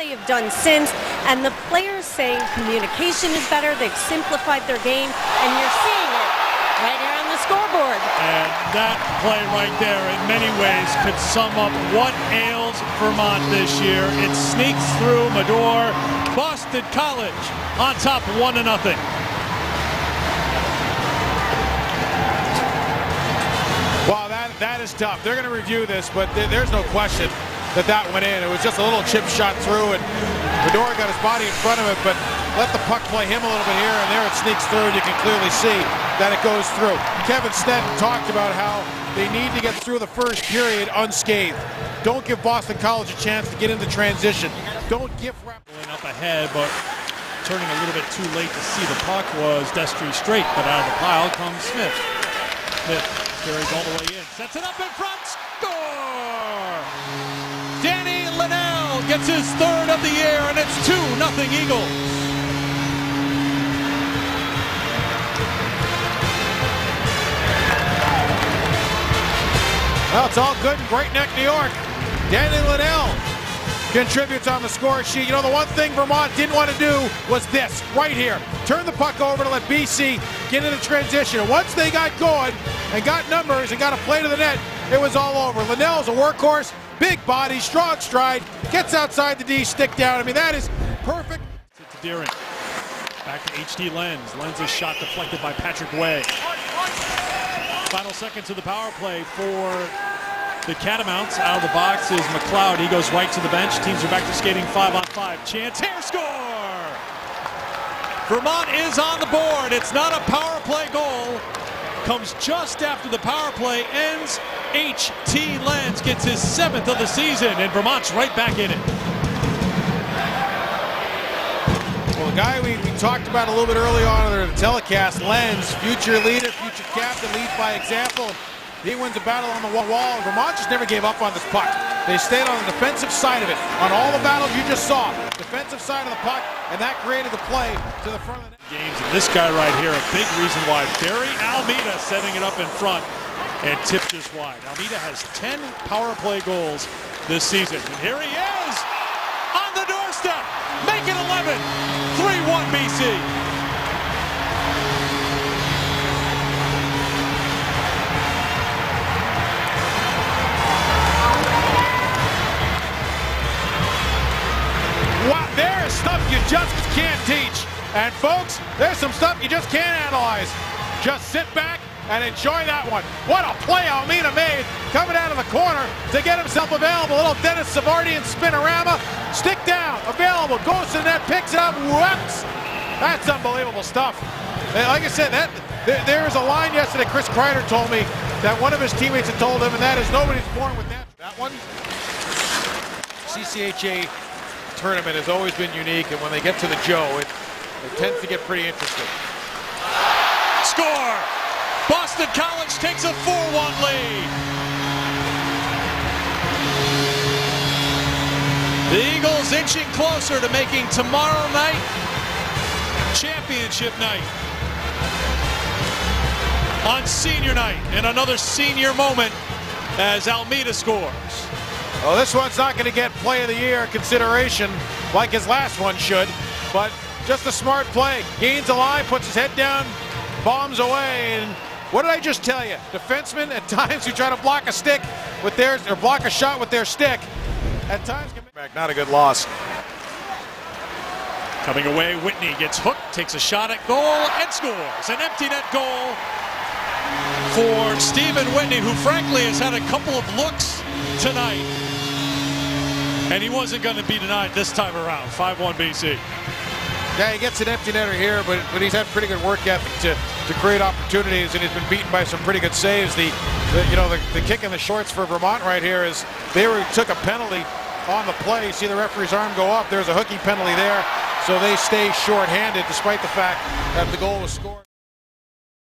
they have done since, and the players say communication is better, they've simplified their game, and you're seeing it right here on the scoreboard. And that play right there in many ways could sum up what ails Vermont this year. It sneaks through Medore. Boston College on top 1-0. Wow, that is tough. They're going to review this, but there's no question that went in. It was just a little chip shot through, and Medore got his body in front of it, but let the puck play him a little bit here, and there it sneaks through, and you can clearly see that it goes through. Kevin Stetton talked about how they need to get through the first period unscathed. Don't give Boston College a chance to get into transition. Don't give up ahead, but turning a little bit too late to see the puck was Destry straight, but out of the pile comes Smith. Smith carries all the way in, sets it up in front, score! Danny Linnell gets his third of the year, and it's 2-0 Eagles. Well, it's all good in Great Neck, New York. Danny Linnell contributes on the score sheet. You know, the one thing Vermont didn't want to do was this, right here. Turn the puck over to let BC get into transition. And once they got going and got numbers and got a play to the net, it was all over. Linnell's a workhorse, big body, strong stride, gets outside the D, stick down. I mean, that is perfect. To Deering. Back to HD Lenz. Lenz's shot deflected by Patrick Way. Final seconds of the power play for the Catamounts. Out of the box is McLeod. He goes right to the bench. Teams are back to skating 5-on-5. Chance here, score! Vermont is on the board. It's not a power play goal. Comes just after the power play ends. H.T. Lenz gets his 7th of the season, and Vermont's right back in it. Well, the guy we talked about a little bit early on in the telecast, Lenz, future leader, future captain, leads by example. He wins a battle on the wall. Vermont just never gave up on this puck. They stayed on the defensive side of it. On all the battles you just saw, defensive side of the puck, and that created the play to the front of the net. Games, and this guy right here, a big reason why. Barry Almeida setting it up in front and tipped just wide. Almeida has 10 power play goals this season. And here he is on the doorstep. Make it 11. 3-1 BC. Wow, there is stuff you just can't teach. And folks, there's some stuff you just can't analyze. Just sit back and enjoy that one. What a play Almeida made coming out of the corner to get himself available. A little Dennis Savardian spinorama. Stick down, available, goes to the net, picks it up, whoops. That's unbelievable stuff. And like I said, there was a line yesterday Chris Kreider told me that one of his teammates had told him, and that is nobody's born with that. That one, CCHA tournament has always been unique, and when they get to the Joe, it tends to get pretty interesting. Score! Boston College takes a 4-1 lead. The Eagles inching closer to making tomorrow night championship night. On senior night, and another senior moment as Almeida scores. Well, this one's not going to get play of the year consideration like his last one should, but just a smart play. Gains a line, puts his head down, bombs away, and what did I just tell you? Defensemen at times who try to block a stick with theirs, or block a shot with their stick, at times can back. Not a good loss. Coming away, Whitney gets hooked, takes a shot at goal, and scores. An empty net goal for Stephen Whitney, who frankly has had a couple of looks tonight. And he wasn't going to be denied this time around. 5-1 BC. Yeah, he gets an empty netter here, but he's had pretty good work ethic to create opportunities, and he's been beaten by some pretty good saves. The kick in the shorts for Vermont right here is they took a penalty on the play. You see the referee's arm go up. There's a hooking penalty there, so they stay short-handed despite the fact that the goal was scored.